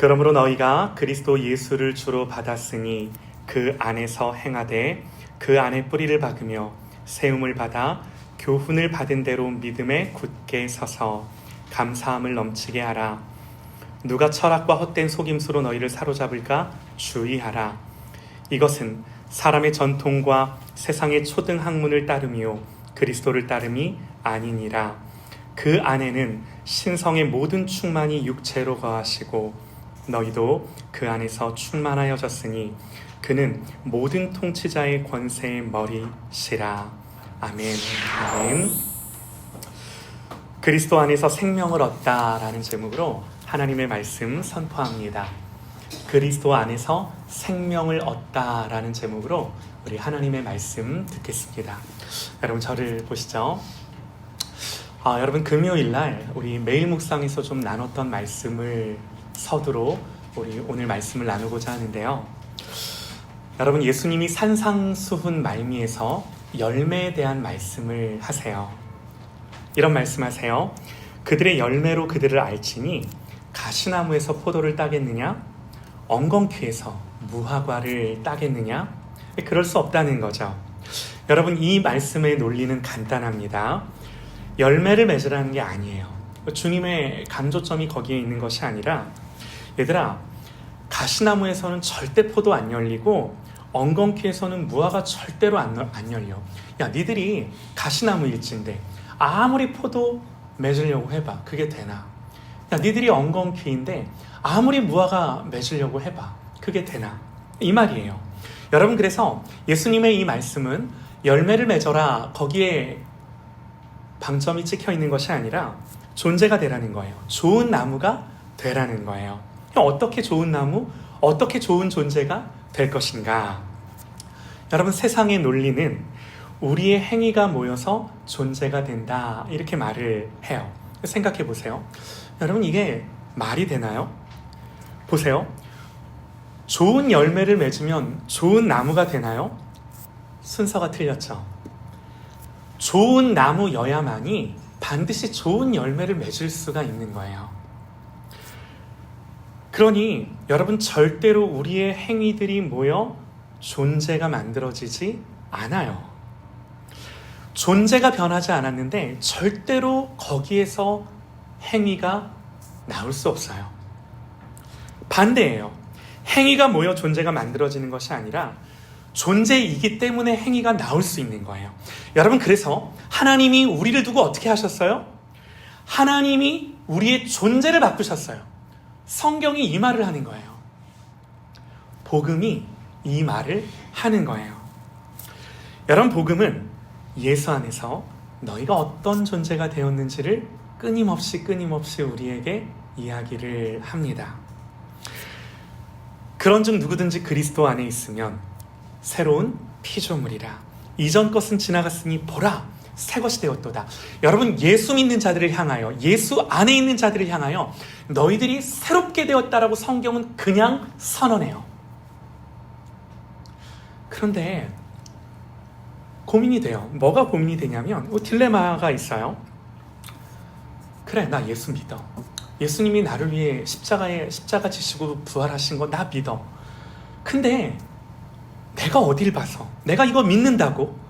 그러므로 너희가 그리스도 예수를 주로 받았으니 그 안에서 행하되 그 안에 뿌리를 박으며 세움을 받아 교훈을 받은 대로 믿음에 굳게 서서 감사함을 넘치게 하라. 누가 철학과 헛된 속임수로 너희를 사로잡을까 주의하라. 이것은 사람의 전통과 세상의 초등 학문을 따름이요 그리스도를 따름이 아니니라. 그 안에는 신성의 모든 충만이 육체로 거하시고 너희도 그 안에서 충만하여졌으니 그는 모든 통치자의 권세의 머리시라. 아멘. 아멘. 그리스도 안에서 생명을 얻다라는 제목으로 하나님의 말씀 선포합니다. 그리스도 안에서 생명을 얻다라는 제목으로 우리 하나님의 말씀 듣겠습니다. 여러분 저를 보시죠. 여러분 금요일날 우리 매일 묵상에서 좀 나눴던 말씀을 서두로 우리 오늘 말씀을 나누고자 하는데요. 여러분 예수님이 산상수훈 말미에서 열매에 대한 말씀을 하세요. 이런 말씀하세요. 그들의 열매로 그들을 알지니 가시나무에서 포도를 따겠느냐 엉겅퀴에서 무화과를 따겠느냐 그럴 수 없다는 거죠. 여러분 이 말씀의 논리는 간단합니다. 열매를 맺으라는 게 아니에요. 주님의 강조점이 거기에 있는 것이 아니라 얘들아 가시나무에서는 절대 포도 안 열리고 엉겅퀴에서는 무화과 절대로 안 열려. 야 니들이 가시나무일진데 아무리 포도 맺으려고 해봐. 그게 되나? 야 니들이 엉겅퀴인데 아무리 무화과 맺으려고 해봐. 그게 되나? 이 말이에요. 여러분 그래서 예수님의 이 말씀은 열매를 맺어라 거기에 방점이 찍혀 있는 것이 아니라 존재가 되라는 거예요. 좋은 나무가 되라는 거예요. 어떻게 좋은 나무, 어떻게 좋은 존재가 될 것인가? 여러분 세상의 논리는 우리의 행위가 모여서 존재가 된다 이렇게 말을 해요. 생각해 보세요. 여러분 이게 말이 되나요? 보세요. 좋은 열매를 맺으면 좋은 나무가 되나요? 순서가 틀렸죠. 좋은 나무여야만이 반드시 좋은 열매를 맺을 수가 있는 거예요. 그러니 여러분 절대로 우리의 행위들이 모여 존재가 만들어지지 않아요. 존재가 변하지 않았는데 절대로 거기에서 행위가 나올 수 없어요. 반대예요. 행위가 모여 존재가 만들어지는 것이 아니라 존재이기 때문에 행위가 나올 수 있는 거예요. 여러분 그래서 하나님이 우리를 두고 어떻게 하셨어요? 하나님이 우리의 존재를 바꾸셨어요. 성경이 이 말을 하는 거예요. 복음이 이 말을 하는 거예요. 여러분 복음은 예수 안에서 너희가 어떤 존재가 되었는지를 끊임없이 우리에게 이야기를 합니다. 그런즉 누구든지 그리스도 안에 있으면 새로운 피조물이라. 이전 것은 지나갔으니 보라 새 것이 되었도다. 여러분 예수 믿는 자들을 향하여 예수 안에 있는 자들을 향하여 너희들이 새롭게 되었다라고 성경은 그냥 선언해요. 그런데 고민이 돼요. 뭐가 고민이 되냐면 딜레마가 있어요. 그래 나 예수 믿어. 예수님이 나를 위해 십자가 지시고 부활하신 거 나 믿어. 근데 내가 어딜 봐서 내가 이거 믿는다고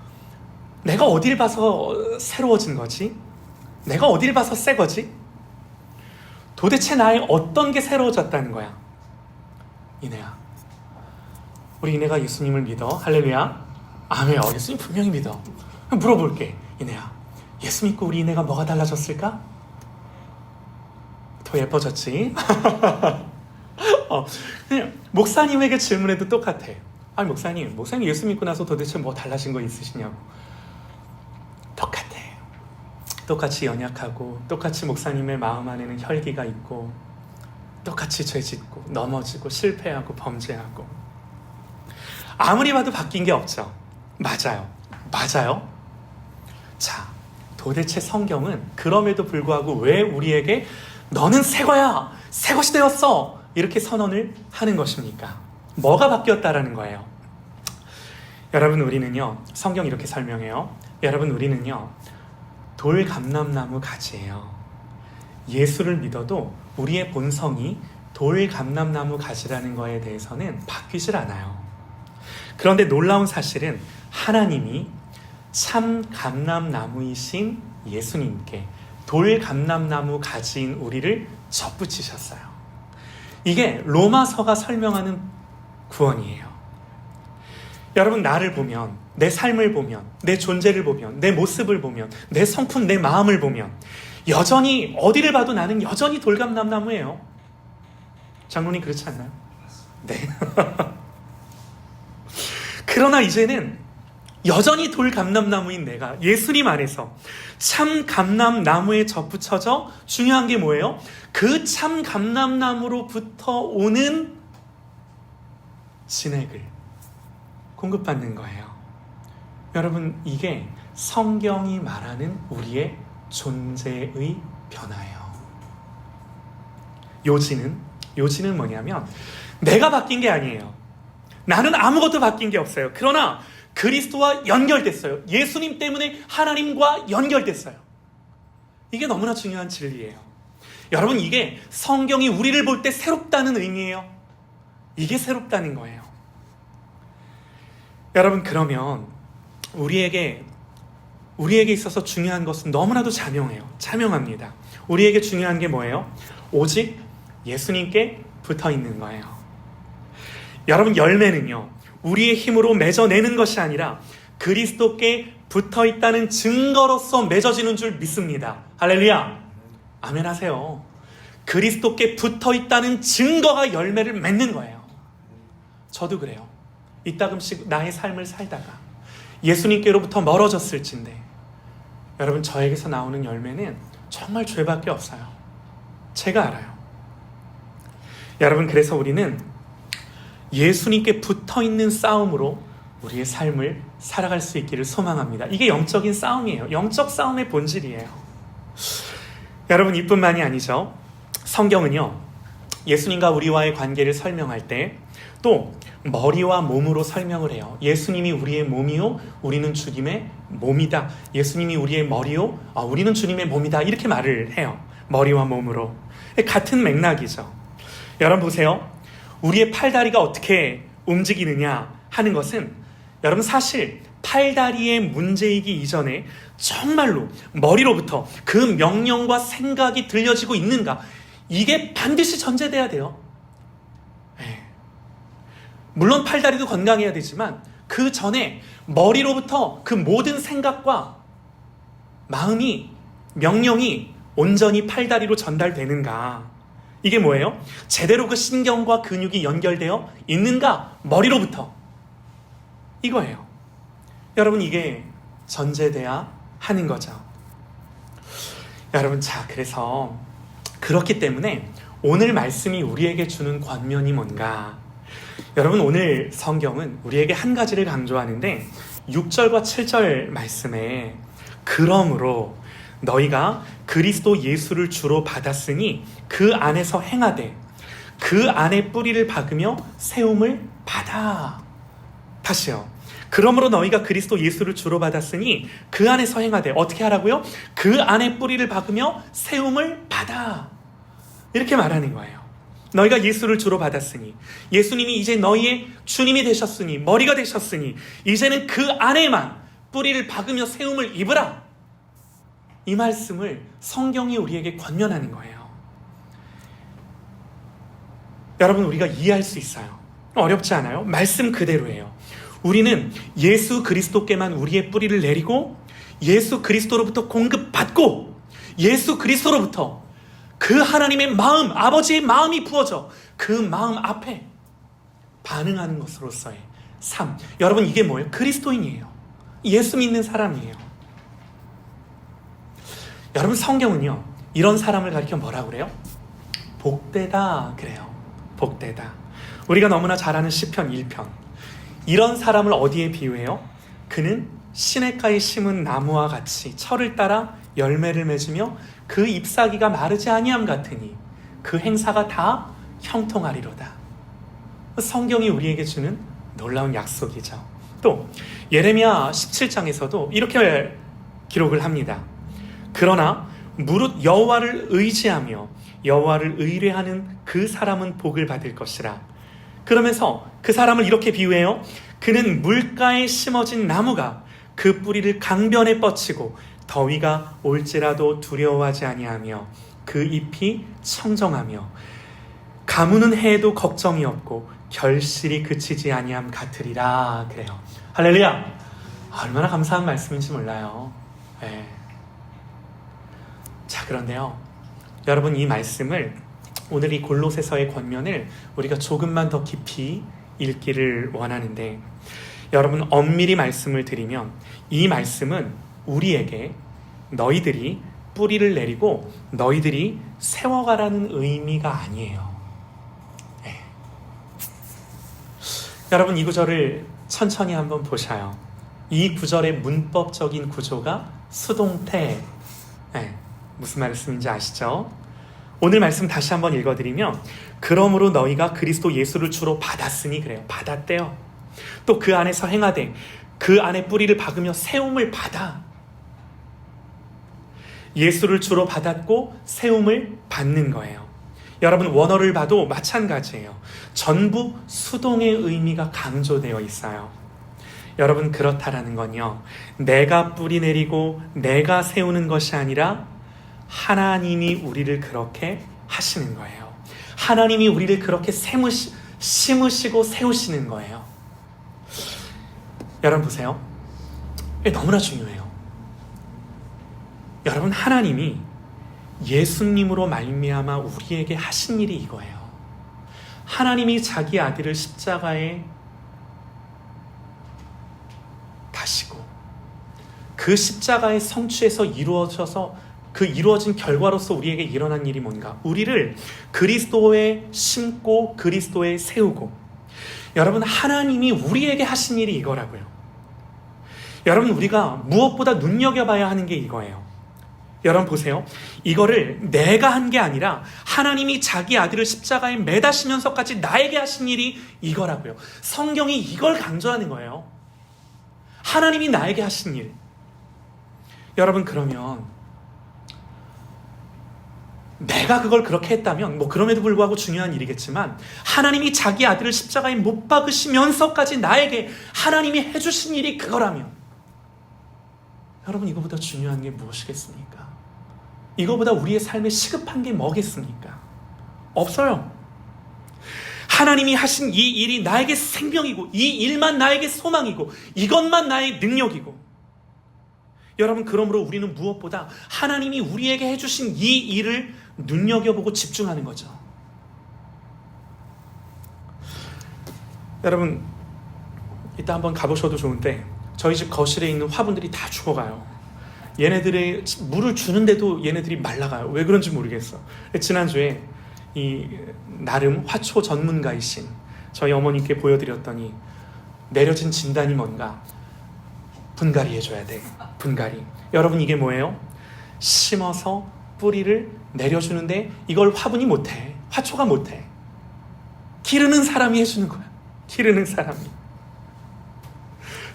내가 어딜 봐서 새로워진 거지? 내가 어딜 봐서 새 거지? 도대체 나의 어떤 게 새로워졌다는 거야? 이내야 우리 이내가 예수님을 믿어. 할렐루야. 아멘. 예수님 분명히 믿어. 물어볼게. 이내야 예수 믿고 우리 이내가 뭐가 달라졌을까? 더 예뻐졌지? 목사님에게 질문해도 똑같아. 아니 목사님 예수 믿고 나서 도대체 뭐 달라진 거 있으시냐고. 똑같아. 똑같이 연약하고 똑같이 목사님의 마음 안에는 혈기가 있고 똑같이 죄짓고 넘어지고 실패하고 범죄하고 아무리 봐도 바뀐 게 없죠. 맞아요. 자, 도대체 성경은 그럼에도 불구하고 왜 우리에게 너는 새 거야, 새 것이 되었어 이렇게 선언을 하는 것입니까? 뭐가 바뀌었다라는 거예요? 여러분 우리는요, 성경 이렇게 설명해요. 여러분 우리는요, 돌감람나무 가지예요. 예수를 믿어도 우리의 본성이 돌감람나무 가지라는 거에 대해서는 바뀌질 않아요. 그런데 놀라운 사실은 하나님이 참 감람나무이신 예수님께 돌감람나무 가지인 우리를 접붙이셨어요. 이게 로마서가 설명하는 구원이에요. 여러분, 나를 보면, 내 삶을 보면, 내 존재를 보면, 내 모습을 보면, 내 성품, 내 마음을 보면 여전히 어디를 봐도 나는 여전히 돌감람나무예요. 장로님 그렇지 않나요? 네. 그러나 이제는 여전히 돌감람나무인 내가 예수님 안에서 참 감람나무에 접붙여져 중요한 게 뭐예요? 그 참 감람나무로부터 오는 진액을 공급받는 거예요. 여러분, 이게 성경이 말하는 우리의 존재의 변화예요. 요지는 뭐냐면 내가 바뀐 게 아니에요. 나는 아무것도 바뀐 게 없어요. 그러나 그리스도와 연결됐어요. 예수님 때문에 하나님과 연결됐어요. 이게 너무나 중요한 진리예요. 여러분, 이게 성경이 우리를 볼 때 새롭다는 의미예요. 이게 새롭다는 거예요. 여러분, 그러면 우리에게 있어서 중요한 것은 너무나도 자명합니다. 우리에게 중요한 게 뭐예요? 오직 예수님께 붙어 있는 거예요. 여러분, 열매는요, 우리의 힘으로 맺어내는 것이 아니라 그리스도께 붙어 있다는 증거로서 맺어지는 줄 믿습니다. 할렐루야. 아멘 하세요. 그리스도께 붙어 있다는 증거가 열매를 맺는 거예요. 저도 그래요. 이따금씩 나의 삶을 살다가 예수님께로부터 멀어졌을진데 여러분, 저에게서 나오는 열매는 정말 죄밖에 없어요. 제가 알아요. 여러분, 그래서 우리는 예수님께 붙어있는 싸움으로 우리의 삶을 살아갈 수 있기를 소망합니다. 이게 영적인 싸움이에요. 영적 싸움의 본질이에요. 여러분, 이뿐만이 아니죠. 성경은요, 예수님과 우리와의 관계를 설명할 때 또 머리와 몸으로 설명을 해요. 예수님이 우리의 몸이요, 우리는 주님의 몸이다. 예수님이 우리의 머리요, 우리는 주님의 몸이다. 이렇게 말을 해요. 머리와 몸으로. 같은 맥락이죠. 여러분 보세요. 우리의 팔다리가 어떻게 움직이느냐 하는 것은 여러분, 사실 팔다리의 문제이기 이전에 정말로 머리로부터 그 명령과 생각이 들려지고 있는가, 이게 반드시 전제돼야 돼요. 물론 팔다리도 건강해야 되지만 그 전에 머리로부터 그 모든 생각과 마음이, 명령이 온전히 팔다리로 전달되는가, 이게 뭐예요? 제대로 그 신경과 근육이 연결되어 있는가, 머리로부터, 이거예요. 여러분, 이게 전제돼야 하는 거죠. 여러분, 그래서 그렇기 때문에 오늘 말씀이 우리에게 주는 권면이 뭔가? 여러분, 오늘 성경은 우리에게 한 가지를 강조하는데 6절과 7절 말씀에 그러므로 너희가 그리스도 예수를 주로 받았으니 그 안에서 행하되 그 안에 뿌리를 박으며 세움을 받아. 다시요. 그러므로 너희가 그리스도 예수를 주로 받았으니 그 안에서 행하되, 어떻게 하라고요? 그 안에 뿌리를 박으며 세움을 받아. 이렇게 말하는 거예요. 너희가 예수를 주로 받았으니, 예수님이 이제 너희의 주님이 되셨으니, 머리가 되셨으니 이제는 그 안에만 뿌리를 박으며 세움을 입으라. 이 말씀을 성경이 우리에게 권면하는 거예요. 여러분, 우리가 이해할 수 있어요. 어렵지 않아요? 말씀 그대로예요. 우리는 예수 그리스도께만 우리의 뿌리를 내리고 예수 그리스도로부터 공급받고 예수 그리스도로부터 그 하나님의 마음, 아버지의 마음이 부어져 그 마음 앞에 반응하는 것으로서의 삶. 여러분, 이게 뭐예요? 그리스도인이에요. 예수 믿는 사람이에요. 여러분, 성경은요, 이런 사람을 가리켜 뭐라고 그래요? 복되다 그래요. 복되다. 우리가 너무나 잘 아는 시편 1편. 이런 사람을 어디에 비유해요? 그는 시냇가에 심은 나무와 같이 철을 따라 열매를 맺으며 그 잎사귀가 마르지 아니함 같으니 그 행사가 다 형통하리로다. 성경이 우리에게 주는 놀라운 약속이죠. 또 예레미야 17장에서도 이렇게 기록을 합니다. 그러나 무릇 여호와를 의지하며 여호와를 의뢰하는 그 사람은 복을 받을 것이라. 그러면서 그 사람을 이렇게 비유해요. 그는 물가에 심어진 나무가 그 뿌리를 강변에 뻗치고 더위가 올지라도 두려워하지 아니하며 그 잎이 청정하며 가무는 해에도 걱정이 없고 결실이 그치지 아니함 같으리라. 그래요. 할렐루야. 얼마나 감사한 말씀인지 몰라요. 네. 자, 그런데요, 여러분, 이 말씀을, 오늘 이 골로새서의 권면을 우리가 조금만 더 깊이 읽기를 원하는데, 여러분, 엄밀히 말씀을 드리면 이 말씀은 우리에게 너희들이 뿌리를 내리고 너희들이 세워가라는 의미가 아니에요. 네. 여러분, 이 구절을 천천히 한번 보셔요. 이 구절의 문법적인 구조가 수동태. 네. 무슨 말씀인지 아시죠? 오늘 말씀 다시 한번 읽어드리면, 그러므로 너희가 그리스도 예수를 주로 받았으니, 그래요. 받았대요. 또 그 안에서 행하되 그 안에 뿌리를 박으며 세움을 받아. 예수를 주로 받았고 세움을 받는 거예요. 여러분, 원어를 봐도 마찬가지예요. 전부 수동의 의미가 강조되어 있어요. 여러분, 그렇다라는 건요, 내가 뿌리 내리고 내가 세우는 것이 아니라 하나님이 우리를 그렇게 하시는 거예요. 하나님이 우리를 그렇게 심으시고 세우시는 거예요. 여러분 보세요. 이게 너무나 중요해요. 여러분, 하나님이 예수님으로 말미암아 우리에게 하신 일이 이거예요. 하나님이 자기 아들을 십자가에 다시고 그 십자가의 성취에서 이루어져서 그 이루어진 결과로서 우리에게 일어난 일이 뭔가? 우리를 그리스도에 심고 그리스도에 세우고. 여러분, 하나님이 우리에게 하신 일이 이거라고요. 여러분, 우리가 무엇보다 눈여겨봐야 하는 게 이거예요. 여러분 보세요. 이거를 내가 한 게 아니라 하나님이 자기 아들을 십자가에 매다시면서까지 나에게 하신 일이 이거라고요. 성경이 이걸 강조하는 거예요. 하나님이 나에게 하신 일. 여러분, 그러면 내가 그걸 그렇게 했다면 그럼에도 불구하고 중요한 일이겠지만, 하나님이 자기 아들을 십자가에 못 박으시면서까지 나에게 하나님이 해주신 일이 그거라면, 여러분, 이거보다 중요한 게 무엇이겠습니까? 이거보다 우리의 삶에 시급한 게 뭐겠습니까? 없어요. 하나님이 하신 이 일이 나에게 생명이고, 이 일만 나에게 소망이고, 이것만 나의 능력이고. 여러분, 그러므로 우리는 무엇보다 하나님이 우리에게 해주신 이 일을 눈여겨보고 집중하는 거죠. 여러분, 이따 한번 가보셔도 좋은데, 저희 집 거실에 있는 화분들이 다 죽어가요. 얘네들의 물을 주는데도 얘네들이 말라가요. 왜 그런지 모르겠어. 지난주에 이 나름 화초 전문가이신 저희 어머니께 보여드렸더니 내려진 진단이 뭔가? 분갈이 해줘야 돼. 분갈이. 여러분, 이게 뭐예요? 심어서 뿌리를 내려주는데 이걸 화분이 못해. 화초가 못해. 기르는 사람이 해주는 거야. 기르는 사람이.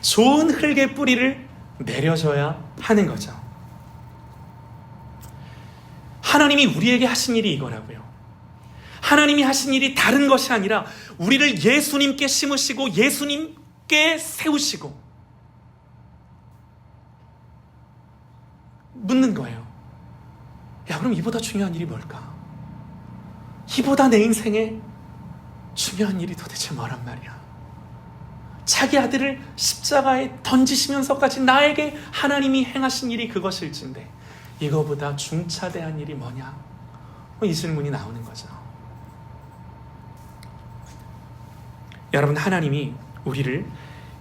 좋은 흙의 뿌리를 내려줘야 하는 거죠. 하나님이 우리에게 하신 일이 이거라고요. 하나님이 하신 일이 다른 것이 아니라 우리를 예수님께 심으시고 예수님께 세우시고. 묻는 거예요. 야, 그럼 이보다 중요한 일이 뭘까? 이보다 내 인생에 중요한 일이 도대체 뭐란 말이야? 자기 아들을 십자가에 던지시면서까지 나에게 하나님이 행하신 일이 그것일진데 이거보다 중차대한 일이 뭐냐? 이 질문이 나오는 거죠. 여러분, 하나님이 우리를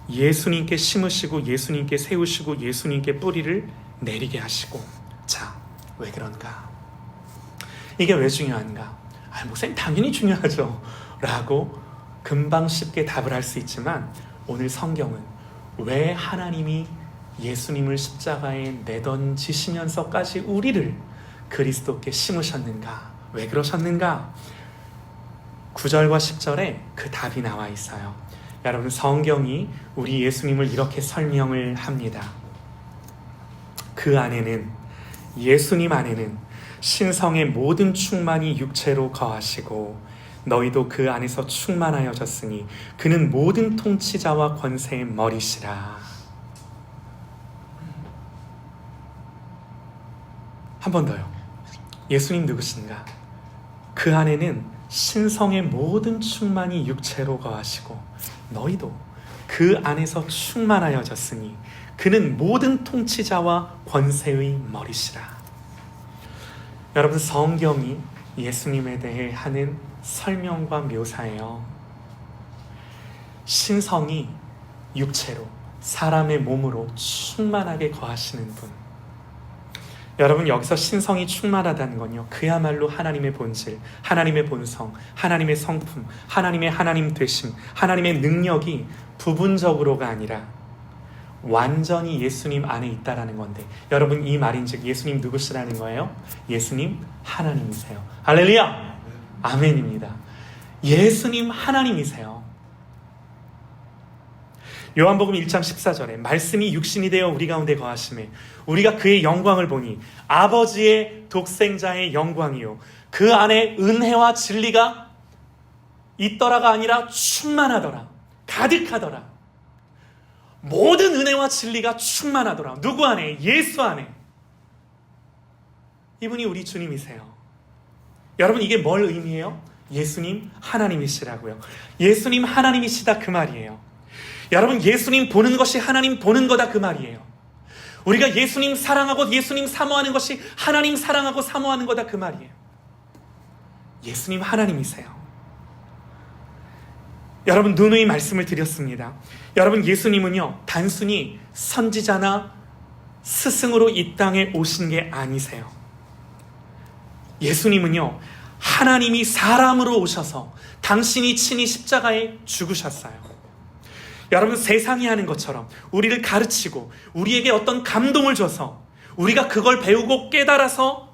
예수님께 심으시고 예수님께 세우시고 예수님께 뿌리를 내리게 하시고. 자, 왜 그런가? 이게 왜 중요한가? 목사님, 당연히 중요하죠 라고 금방 쉽게 답을 할 수 있지만, 오늘 성경은 왜 하나님이 예수님을 십자가에 내던지시면서까지 우리를 그리스도께 심으셨는가? 왜 그러셨는가? 9절과 10절에 그 답이 나와 있어요. 여러분, 성경이 우리 예수님을 이렇게 설명을 합니다. 그 안에는, 예수님 안에는 신성의 모든 충만이 육체로 거하시고 너희도 그 안에서 충만하여졌으니 그는 모든 통치자와 권세의 머리시라. 한 번 더요. 예수님 누구신가? 그 안에는 신성의 모든 충만이 육체로 거하시고 너희도 그 안에서 충만하여졌으니 그는 모든 통치자와 권세의 머리시라. 여러분, 성경이 예수님에 대해 하는 설명과 묘사예요. 신성이 육체로 사람의 몸으로 충만하게 거하시는 분. 여러분, 여기서 신성이 충만하다는 건요, 그야말로 하나님의 본질, 하나님의 본성, 하나님의 성품, 하나님의 하나님 되심, 하나님의 능력이 부분적으로가 아니라 완전히 예수님 안에 있다라는 건데, 여러분, 이 말인즉 예수님 누구시라는 거예요? 예수님 하나님이세요. 할렐루야! 아멘입니다. 예수님 하나님이세요. 요한복음 1장 14절에 말씀이 육신이 되어 우리 가운데 거하심에 우리가 그의 영광을 보니 아버지의 독생자의 영광이요 그 안에 은혜와 진리가 있더라가 아니라 충만하더라, 가득하더라. 모든 은혜와 진리가 충만하더라. 누구 안에? 예수 안에. 이분이 우리 주님이세요. 여러분, 이게 뭘 의미해요? 예수님 하나님이시라고요. 예수님 하나님이시다 그 말이에요. 여러분, 예수님 보는 것이 하나님 보는 거다 그 말이에요. 우리가 예수님 사랑하고 예수님 사모하는 것이 하나님 사랑하고 사모하는 거다 그 말이에요. 예수님 하나님이세요. 여러분, 누누이 말씀을 드렸습니다. 여러분, 예수님은요 단순히 선지자나 스승으로 이 땅에 오신 게 아니세요. 예수님은요 하나님이 사람으로 오셔서 당신이 친히 십자가에 죽으셨어요. 여러분, 세상이 하는 것처럼 우리를 가르치고 우리에게 어떤 감동을 줘서 우리가 그걸 배우고 깨달아서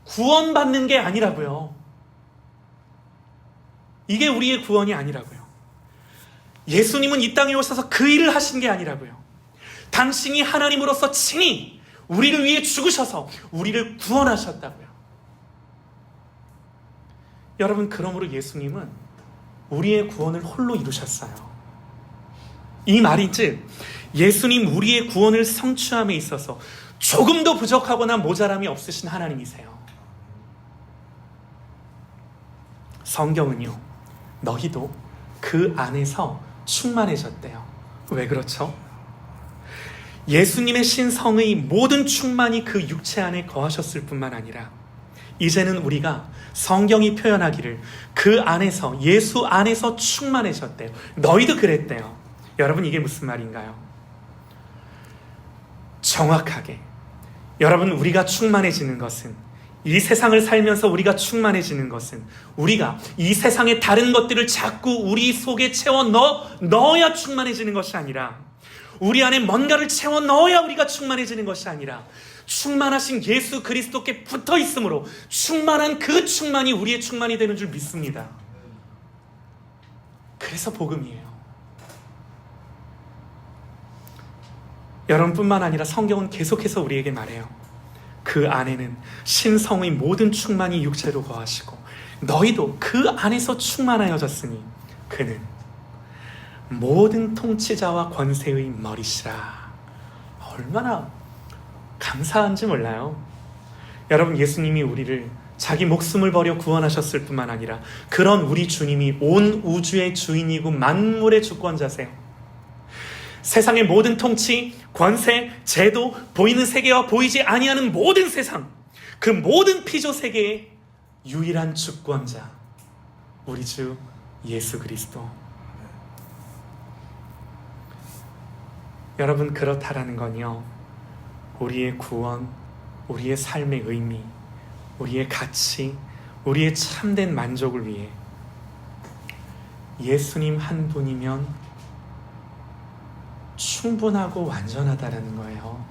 구원받는 게 아니라고요. 이게 우리의 구원이 아니라고요. 예수님은 이 땅에 오셔서 그 일을 하신 게 아니라고요. 당신이 하나님으로서 친히 우리를 위해 죽으셔서 우리를 구원하셨다고요. 여러분, 그러므로 예수님은 우리의 구원을 홀로 이루셨어요. 이 말인즉 예수님 우리의 구원을 성취함에 있어서 조금도 부족하거나 모자람이 없으신 하나님이세요. 성경은요 너희도 그 안에서 충만해졌대요. 왜 그렇죠? 예수님의 신성의 모든 충만이 그 육체 안에 거하셨을 뿐만 아니라 이제는 우리가 성경이 표현하기를 그 안에서, 예수 안에서 충만해졌대요. 너희도 그랬대요. 여러분, 이게 무슨 말인가요? 정확하게 여러분, 우리가 충만해지는 것은, 이 세상을 살면서 우리가 충만해지는 것은 우리가 이 세상의 다른 것들을 자꾸 우리 속에 채워 넣어야 충만해지는 것이 아니라, 우리 안에 뭔가를 채워 넣어야 우리가 충만해지는 것이 아니라 충만하신 예수 그리스도께 붙어 있으므로 충만한 그 충만이 우리의 충만이 되는 줄 믿습니다. 그래서 복음이에요. 여러분뿐만 아니라 성경은 계속해서 우리에게 말해요. 그 안에는 신성의 모든 충만이 육체로 거하시고 너희도 그 안에서 충만하여졌으니 그는 모든 통치자와 권세의 머리시라. 얼마나 감사한지 몰라요. 여러분, 예수님이 우리를 자기 목숨을 버려 구원하셨을 뿐만 아니라 그런 우리 주님이 온 우주의 주인이고 만물의 주권자세요. 세상의 모든 통치, 권세, 제도, 보이는 세계와 보이지 아니하는 모든 세상, 그 모든 피조 세계의 유일한 주권자, 우리 주 예수 그리스도. 여러분, 그렇다라는 건요 우리의 구원, 우리의 삶의 의미, 우리의 가치, 우리의 참된 만족을 위해 예수님 한 분이면 충분하고 완전하다라는 거예요.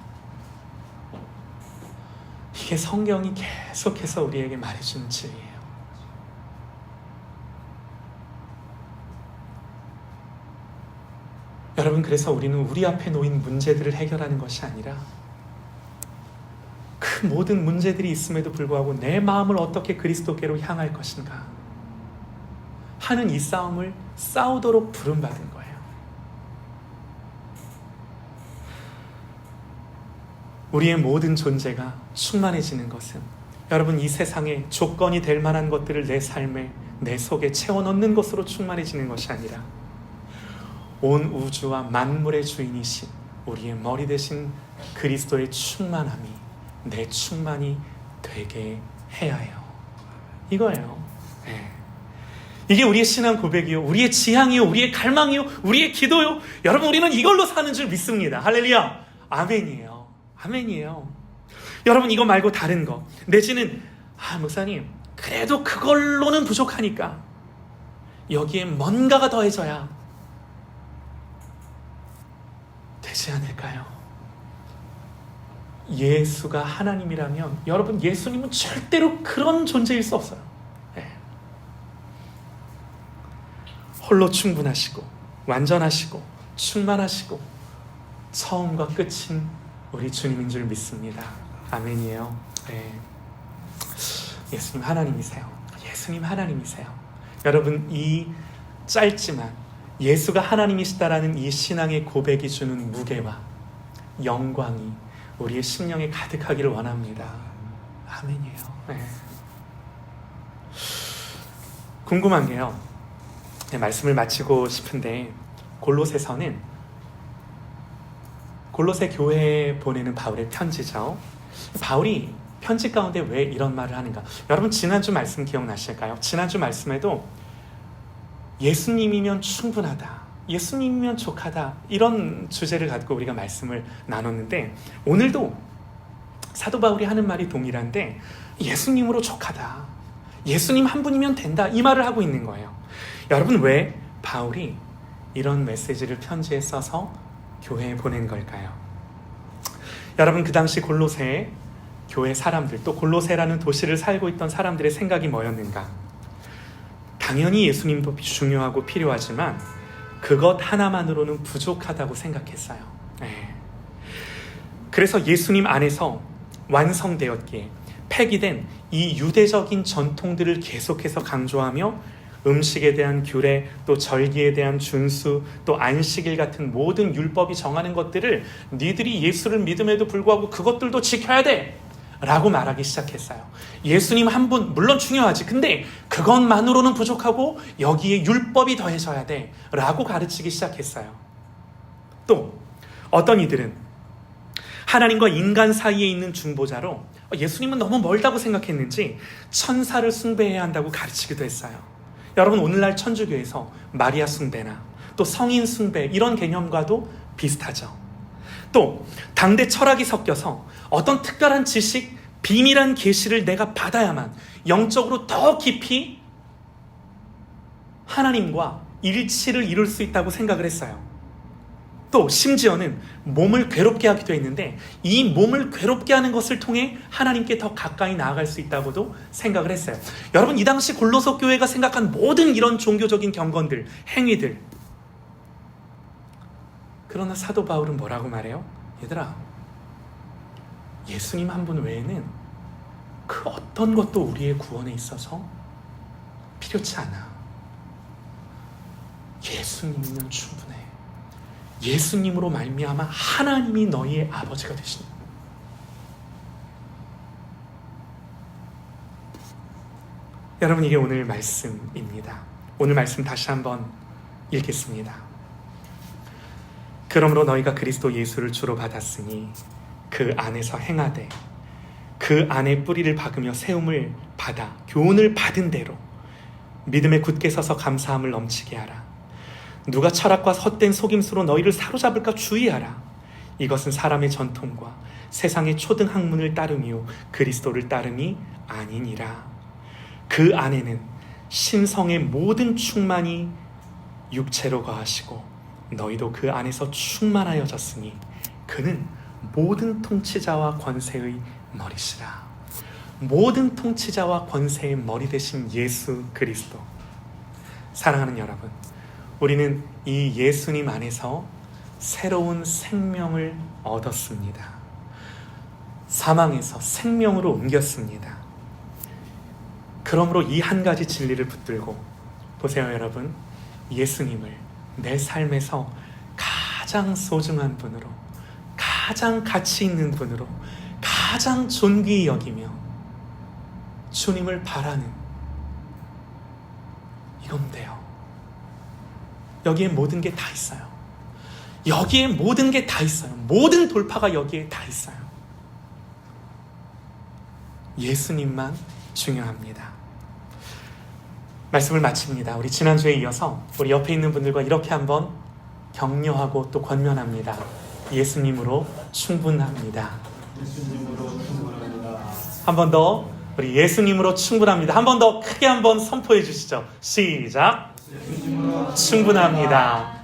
이게 성경이 계속해서 우리에게 말해주는 진리예요. 여러분, 그래서 우리는 우리 앞에 놓인 문제들을 해결하는 것이 아니라 그 모든 문제들이 있음에도 불구하고 내 마음을 어떻게 그리스도께로 향할 것인가 하는 이 싸움을 싸우도록 부름받은 거예요. 우리의 모든 존재가 충만해지는 것은 여러분 이 세상에 조건이 될 만한 것들을 내 삶에 내 속에 채워넣는 것으로 충만해지는 것이 아니라 온 우주와 만물의 주인이신 우리의 머리 되신 그리스도의 충만함이 내 충만이 되게 해야 해요. 이거예요. 네. 이게 우리의 신앙 고백이요, 우리의 지향이요, 우리의 갈망이요, 우리의 기도요. 여러분 우리는 이걸로 사는 줄 믿습니다. 할렐루야. 아멘이에요. 아멘이에요. 여러분 이거 말고 다른 거 내지는 목사님 그래도 그걸로는 부족하니까 여기에 뭔가가 더해져야 되지 않을까요? 예수가 하나님이라면 여러분 예수님은 절대로 그런 존재일 수 없어요. 네. 홀로 충분하시고 완전하시고 충만하시고 처음과 끝인 우리 주님인 줄 믿습니다. 아멘이에요. 네. 예수님 하나님이세요. 예수님 하나님이세요. 여러분 이 짧지만 예수가 하나님이시다라는 이 신앙의 고백이 주는 무게와 영광이 우리의 심령에 가득하기를 원합니다. 아멘이에요. 네. 궁금한 게요. 네, 말씀을 마치고 싶은데 골로새서는 골로새 교회에 보내는 바울의 편지죠. 바울이 편지 가운데 왜 이런 말을 하는가? 여러분 지난주 말씀 기억나실까요? 지난주 말씀에도 예수님이면 충분하다, 예수님이면 족하다 이런 주제를 갖고 우리가 말씀을 나눴는데 오늘도 사도 바울이 하는 말이 동일한데 예수님으로 족하다, 예수님 한 분이면 된다 이 말을 하고 있는 거예요. 여러분 왜 바울이 이런 메시지를 편지에 써서 교회에 보낸 걸까요? 여러분 그 당시 골로새 교회 사람들 또 골로새라는 도시를 살고 있던 사람들의 생각이 뭐였는가? 당연히 예수님도 중요하고 필요하지만 그것 하나만으로는 부족하다고 생각했어요. 네. 그래서 예수님 안에서 완성되었기에 폐기된 이 유대적인 전통들을 계속해서 강조하며 음식에 대한 규례, 또 절기에 대한 준수, 또 안식일 같은 모든 율법이 정하는 것들을 니들이 예수를 믿음에도 불구하고 그것들도 지켜야 돼! 라고 말하기 시작했어요. 예수님 한 분 물론 중요하지. 근데 그것만으로는 부족하고 여기에 율법이 더해져야 돼 라고 가르치기 시작했어요. 또 어떤 이들은 하나님과 인간 사이에 있는 중보자로 예수님은 너무 멀다고 생각했는지 천사를 숭배해야 한다고 가르치기도 했어요. 여러분 오늘날 천주교에서 마리아 숭배나 또 성인 숭배 이런 개념과도 비슷하죠. 또 당대 철학이 섞여서 어떤 특별한 지식, 비밀한 계시를 내가 받아야만 영적으로 더 깊이 하나님과 일치를 이룰 수 있다고 생각을 했어요. 또 심지어는 몸을 괴롭게 하기도 했는데 이 몸을 괴롭게 하는 것을 통해 하나님께 더 가까이 나아갈 수 있다고도 생각을 했어요. 여러분 이 당시 골로새 교회가 생각한 모든 이런 종교적인 경건들, 행위들, 그러나 사도 바울은 뭐라고 말해요? 얘들아, 예수님 한 분 외에는 그 어떤 것도 우리의 구원에 있어서 필요치 않아. 예수님이면 충분해. 예수님으로 말미암아 하나님이 너희의 아버지가 되신다. 여러분 이게 오늘 말씀입니다. 오늘 말씀 다시 한번 읽겠습니다. 그러므로 너희가 그리스도 예수를 주로 받았으니 그 안에서 행하되 그 안에 뿌리를 박으며 세움을 받아 교훈을 받은 대로 믿음에 굳게 서서 감사함을 넘치게 하라. 누가 철학과 헛된 속임수로 너희를 사로잡을까 주의하라. 이것은 사람의 전통과 세상의 초등 학문을 따름이요 그리스도를 따름이 아니니라. 그 안에는 신성의 모든 충만이 육체로 거하시고 너희도 그 안에서 충만하여졌으니 그는 모든 통치자와 권세의 머리시라. 모든 통치자와 권세의 머리 되신 예수 그리스도. 사랑하는 여러분, 우리는 이 예수님 안에서 새로운 생명을 얻었습니다. 사망에서 생명으로 옮겼습니다. 그러므로 이 한 가지 진리를 붙들고 보세요, 여러분. 예수님을 내 삶에서 가장 소중한 분으로, 가장 가치 있는 분으로, 가장 존귀히 여기며 주님을 바라는, 이러면 돼요. 여기에 모든 게 다 있어요. 여기에 모든 게 다 있어요. 모든 돌파가 여기에 다 있어요. 예수님만 중요합니다. 말씀을 마칩니다. 우리 지난주에 이어서 우리 옆에 있는 분들과 이렇게 한번 격려하고 또 권면합니다. 예수님으로 충분합니다. 한 번 더, 우리 예수님으로 충분합니다. 한 번 더 크게 한번 선포해 주시죠. 시작. 충분합니다.